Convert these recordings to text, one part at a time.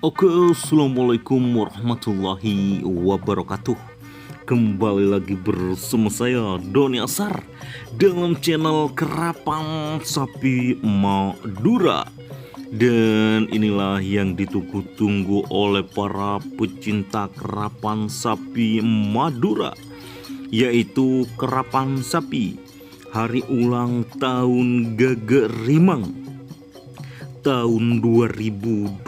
Oke, assalamualaikum warahmatullahi wabarakatuh. Kembali lagi bersama saya Doni Asar dalam channel Kerapan Sapi Madura. Dan inilah yang ditunggu-tunggu oleh para pecinta kerapan sapi Madura, yaitu kerapan sapi hari ulang tahun Gagak Rimang tahun 2026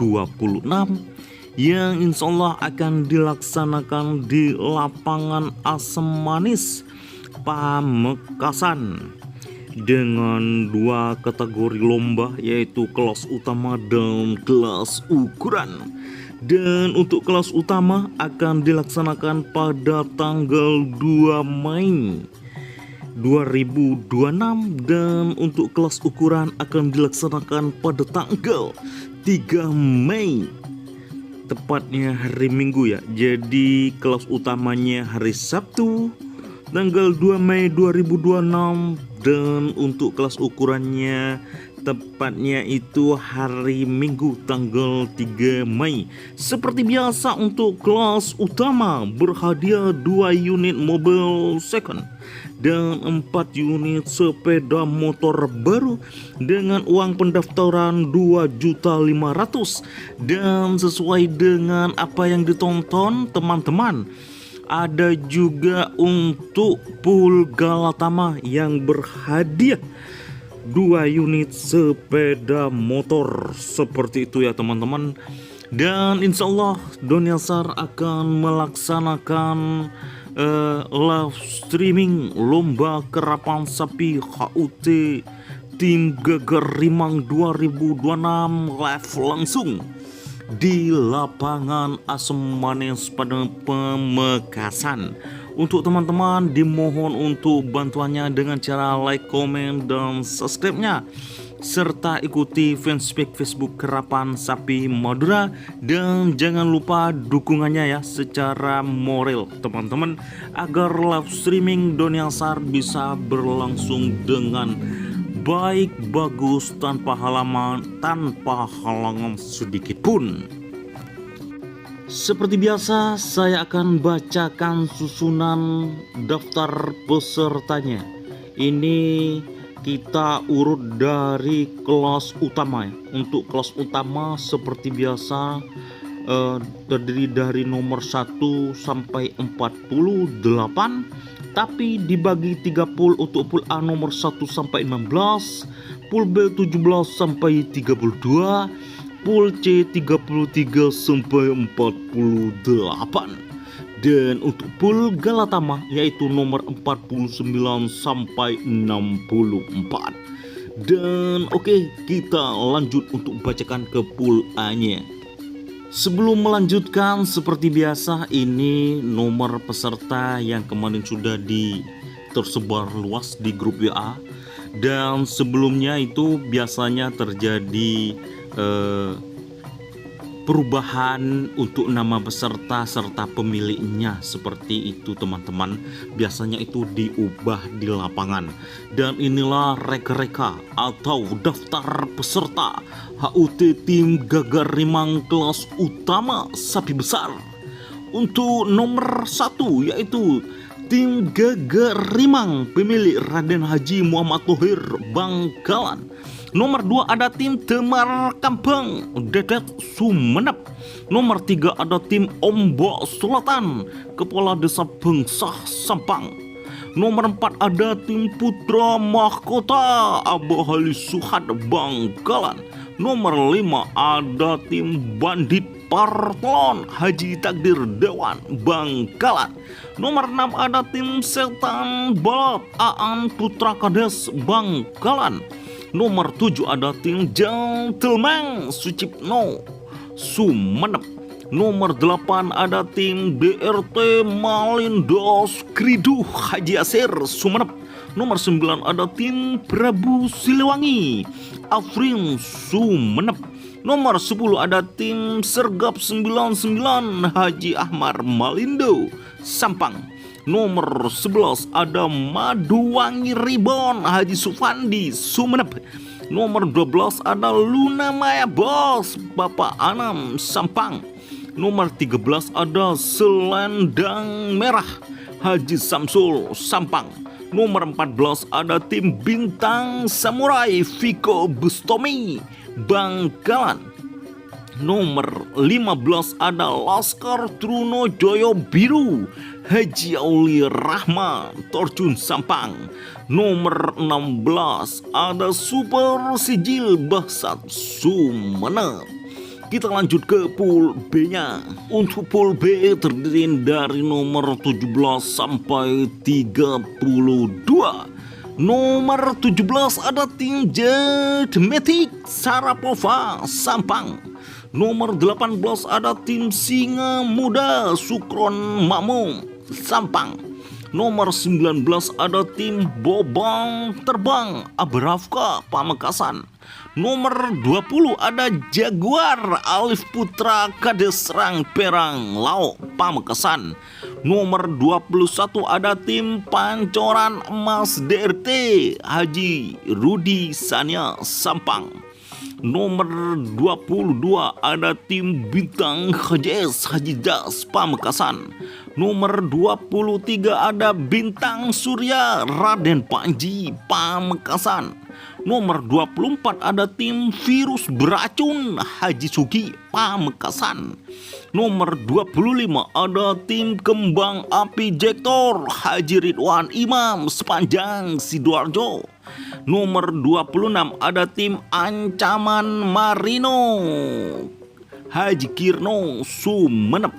yang insya Allah akan dilaksanakan di lapangan Asem Manis Pamekasan dengan dua kategori lomba, yaitu kelas utama dan kelas ukuran. Dan untuk kelas utama akan dilaksanakan pada tanggal 2 Mei 2026 dan untuk kelas ukuran akan dilaksanakan pada tanggal 3 Mei, tepatnya hari Minggu ya. Jadi kelas utamanya hari Sabtu tanggal 2 Mei 2026 dan untuk kelas ukurannya tepatnya itu hari Minggu tanggal 3 Mei. Seperti biasa untuk kelas utama berhadiah 2 unit mobil second dan 4 unit sepeda motor baru dengan uang pendaftaran 2.500.000. Dan sesuai dengan apa yang ditonton teman-teman, ada juga untuk pool Galatama yang berhadiah 2 unit sepeda motor. Seperti itu ya teman-teman. Dan insya Allah Doni Asar akan melaksanakan live streaming lomba kerapan sapi HUT tim Gagak Rimang 2026 live langsung di lapangan Asem Manis pada Pamekasan. Untuk teman-teman dimohon untuk bantuannya dengan cara like, komen, dan subscribe-nya, serta ikuti fanspage Facebook Kerapan Sapi Madura. Dan jangan lupa dukungannya ya secara moral teman-teman, agar live streaming Doni Asar bisa berlangsung dengan baik, bagus, tanpa halangan sedikit pun. Seperti biasa, saya akan bacakan susunan daftar pesertanya. Ini kita urut dari kelas utama ya. Untuk kelas utama seperti biasa terdiri dari nomor 1 sampai 48, tapi dibagi 3 pool. Untuk pool A nomor 1 sampai 16, pool B 17 sampai 32, pool C 33 sampai 48, dan untuk pool Galatama yaitu nomor 49 sampai 64. Dan oke, kita lanjut untuk bacakan ke pool A-nya. Sebelum melanjutkan, seperti biasa ini nomor peserta yang kemarin sudah tersebar luas di grup WA. Dan sebelumnya itu biasanya terjadi perubahan untuk nama peserta serta pemiliknya. Seperti itu teman-teman, biasanya itu diubah di lapangan. Dan inilah reka-reka atau daftar peserta HUT tim Gagak Rimang kelas utama sapi besar. Untuk nomor 1 yaitu tim Gagak Rimang pemilik Raden Haji Muhammad Thohir Bangkalan. Nomor 2 ada tim Temar Kampung Dedet Sumenep. Nomor 3 ada tim Ombok Selatan Kepala Desa Bengsah Sampang. Nomor 4 ada tim Putra Mahkota Abah Ali Suhad Bangkalan. Nomor 5 ada tim Bandit Partlon Haji Takdir Dewan Bangkalan. Nomor 6 ada tim Setan Balat Aan Putra Kades Bangkalan. Nomor 7 ada tim Gentleman Sucipno Sumenep. Nomor 8 ada tim BRT Malindos Kridu Haji Asir Sumenep. Nomor 9 ada tim Prabu Siliwangi Afrin Sumenep. Nomor 10 ada tim Sergap 99 Haji Ahmar Malindo Sampang. Nomor 11 ada Maduwangi Ribon Haji Sufandi Sumenep. Nomor 12 ada Luna Maya Bos, Bapak Anam Sampang. Nomor 13 ada Selendang Merah, Haji Samsul Sampang. Nomor 14 ada tim Bintang Samurai, Viko Bustomi Bangkalan. Nomor 15 ada Laskar Trunojoyo Biru, Haji Auli Rahman Torjun Sampang. Nomor 16 ada Super Sijil Bahsat Sumenep. Kita lanjut ke pool B-nya. Untuk pool B terdiri dari nomor 17 sampai 32. Nomor 17 ada tim Jedmetik Sarapova Sampang. Nomor 18 ada tim Singa Muda Sukron Makmum Sampang. Nomor 19 ada tim Bobang Terbang Abrafka Pamekasan. Nomor 20 ada Jaguar Alif Putra Kades Serang Perang Lauk Pamekasan. Nomor 21 ada tim Pancoran Emas DRT Haji Rudi Sania Sampang. Nomor 22 ada tim Bintang HJS Haji Jas Pamekasan. Nomor 23 ada Bintang Surya Raden Panji Pamekasan. Nomor 24 ada tim Virus Beracun Haji Sugi Pamekasan. Nomor 25 ada tim Kembang Api Jektor Haji Ridwan Imam Sepanjang Sidoarjo. Nomor 26 ada tim Ancaman Marino Haji Kirno Sumenep.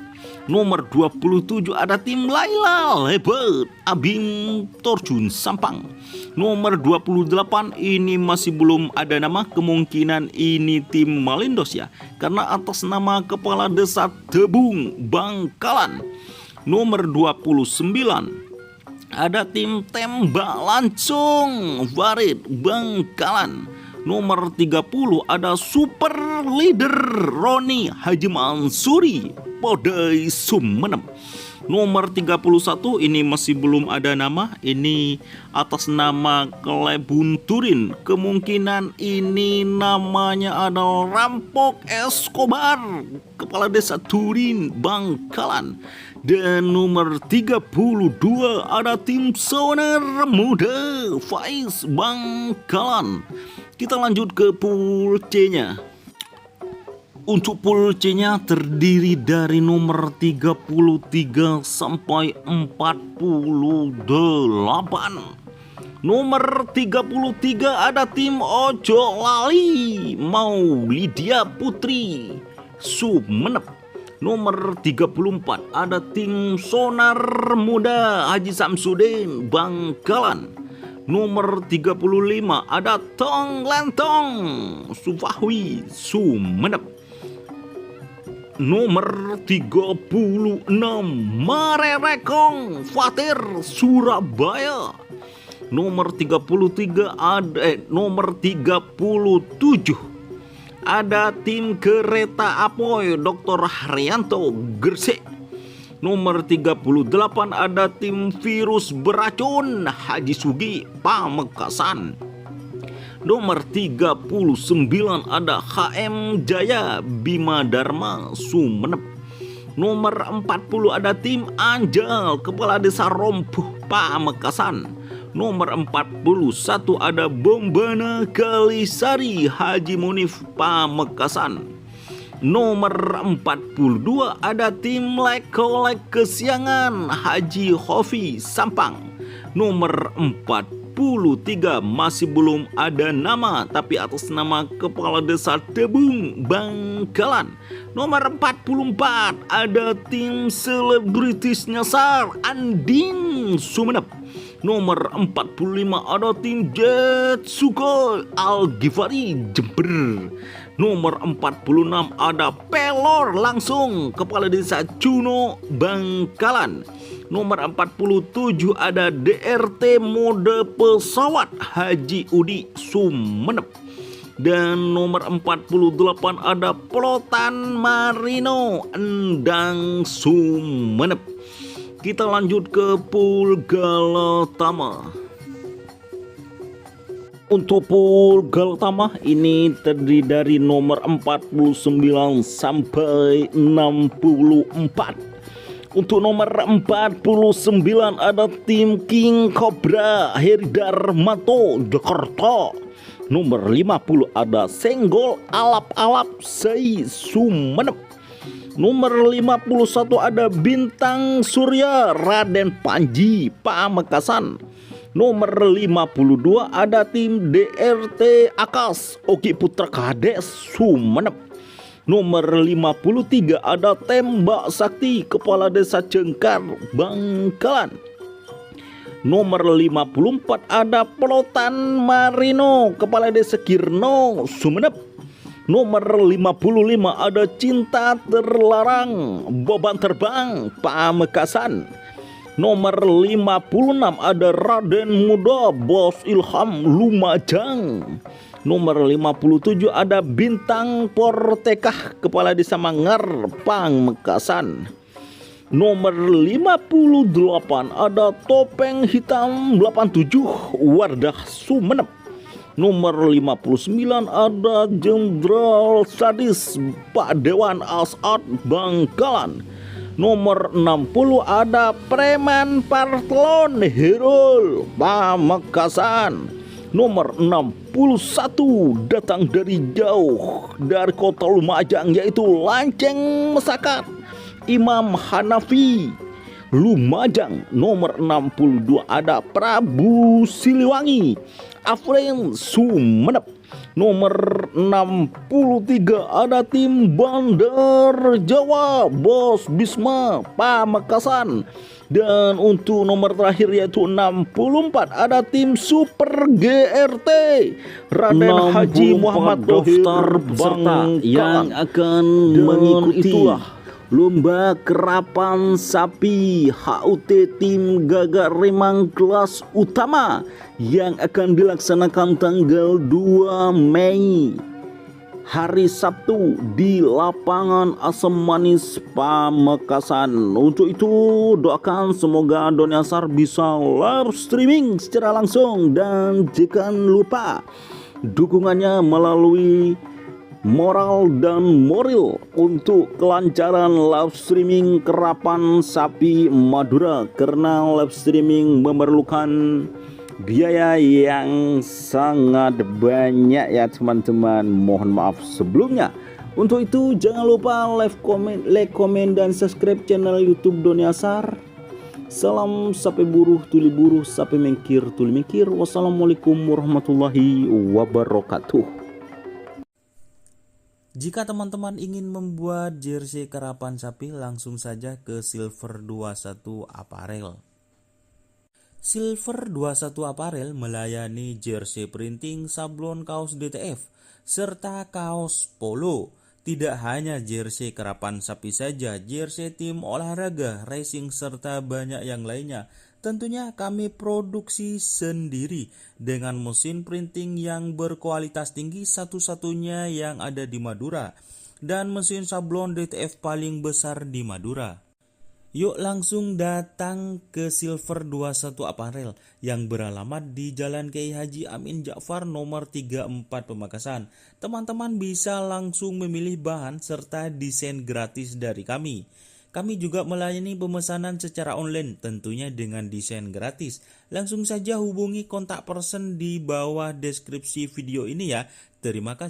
Nomor 27 ada tim Laila Lebat Abing Torjun Sampang. Nomor 28 ini masih belum ada nama, kemungkinan ini tim Malindos ya, karena atas nama Kepala Desa Tebung Bangkalan. Nomor 29 ada tim Tembak Lancung Warid Bangkalan. Nomor 30 ada Super Leader Roni Haji Mansuri Podai Sumenep. Nomor 31 ini masih belum ada nama, ini atas nama Klebun Turin. Kemungkinan ini namanya adalah Rampok Escobar, Kepala Desa Turin Bangkalan. Dan nomor 32 ada tim Sonar Muda Faiz Bangkalan. Kita lanjut ke pool C-nya. Untuk pool C-nya terdiri dari nomor 33 sampai 48. Nomor 33 ada tim Ojo Lali Maulidia Putri Sumenep. Nomor 34 ada tim Sonar Muda Haji Samsudin Bangkalan. Nomor 35 ada Tong Lentong Sufahwi Sumenep. Nomor 36 Marerekong Fatir Surabaya. Nomor 33 nomor 37 ada tim Kereta Apoy Dr. Haryanto Gresik. Nomor 38 ada tim Virus Beracun Haji Sugi Pamekasan. Nomor 39 ada HM Jaya Bima Dharma Sumenep. Nomor 40 ada tim Anjal Kepala Desa Rompuh Pamekasan. Nomor 41 ada Bombana Kalisari Haji Munif Pamekasan. Nomor 42 ada tim Lekolek Kesiangan Haji Hofi Sampang. Nomor 43 masih belum ada nama, tapi atas nama Kepala Desa Tebung Bangkalan. Nomor 44 ada tim Selebritis Nyasar Andin Sumenep. Nomor 45 ada tim Jetsuko Al-Ghifari Jember. Nomor 46 ada Pelor Langsung Kepala Desa Cuno Bangkalan. Nomor 47 ada DRT Mode Pesawat Haji Udi Sumenep. Dan nomor 48 ada Pelotan Marino Endang Sumenep. Kita lanjut ke pool Galatama. Untuk Purgal Utama ini terdiri dari nomor 49 sampai 64. Untuk nomor 49 ada tim King Cobra Heri Darmanto Jakarta. Nomor 50 ada Senggol Alap-Alap Sei Sumenep. Nomor 51 ada Bintang Surya Raden Panji Pamekasan. Nomor 52 ada tim DRT Akas Oki Putra Kades Sumenep. Nomor 53 ada Tembak Sakti Kepala Desa Cengkar Bangkalan. Nomor 54 ada Pelotan Marino Kepala Desa Kirno Sumenep. Nomor 55 ada Cinta Terlarang Beban Terbang Pamekasan. Nomor 56 ada Raden Muda Bos Ilham Lumajang. Nomor 57 ada Bintang Portekah Kepala Desa Mangar Pamekasan. Nomor 58 ada Topeng Hitam 87 Wardah Sumenep. Nomor 59 ada Jenderal Sadis Pak Dewan Asad Bangkalan. Nomor 60 ada Preman Partlon Herul Pamekasan. Nomor 61 datang dari jauh dari kota Lumajang yaitu Lanceng Mesakat Imam Hanafi Lumajang. Nomor 62 ada Prabu Siliwangi Afren Sumenep. Nomor 63 ada tim Bandar Jawa Bos Bisma Pamekasan. Dan untuk nomor terakhir yaitu 64 ada tim Super GRT Raden Haji Muhammad daftar peserta yang akan mengikuti lomba kerapan sapi HUT tim Gagak Remang kelas utama yang akan dilaksanakan tanggal 2 Mei hari Sabtu di lapangan Asam Manis Pamekasan. Untuk itu doakan semoga Doniasar bisa live streaming secara langsung dan jangan lupa dukungannya melalui moral dan moral untuk kelancaran live streaming kerapan sapi Madura, karena live streaming memerlukan biaya yang sangat banyak ya teman-teman, mohon maaf sebelumnya. Untuk itu jangan lupa like, komen dan subscribe channel YouTube Doniasar. Salam sapi buruh tuli buruh, sapi mengkir tuli mengkir. Wassalamualaikum warahmatullahi wabarakatuh. Jika teman-teman ingin membuat jersey karapan sapi, langsung saja ke Silver 21 Apparel. Silver 21 Apparel melayani jersey printing, sablon kaos DTF, serta kaos polo. Tidak hanya jersey karapan sapi saja, jersey tim olahraga, racing, serta banyak yang lainnya. Tentunya kami produksi sendiri dengan mesin printing yang berkualitas tinggi, satu-satunya yang ada di Madura, dan mesin sablon DTF paling besar di Madura. Yuk langsung datang ke Silver 21 Apparel yang beralamat di Jalan Kiai Haji Amin Ja'far nomor 34 Pamekasan. Teman-teman bisa langsung memilih bahan serta desain gratis dari kami. Kami juga melayani pemesanan secara online, tentunya dengan desain gratis. Langsung saja hubungi kontak person di bawah deskripsi video ini ya. Terima kasih.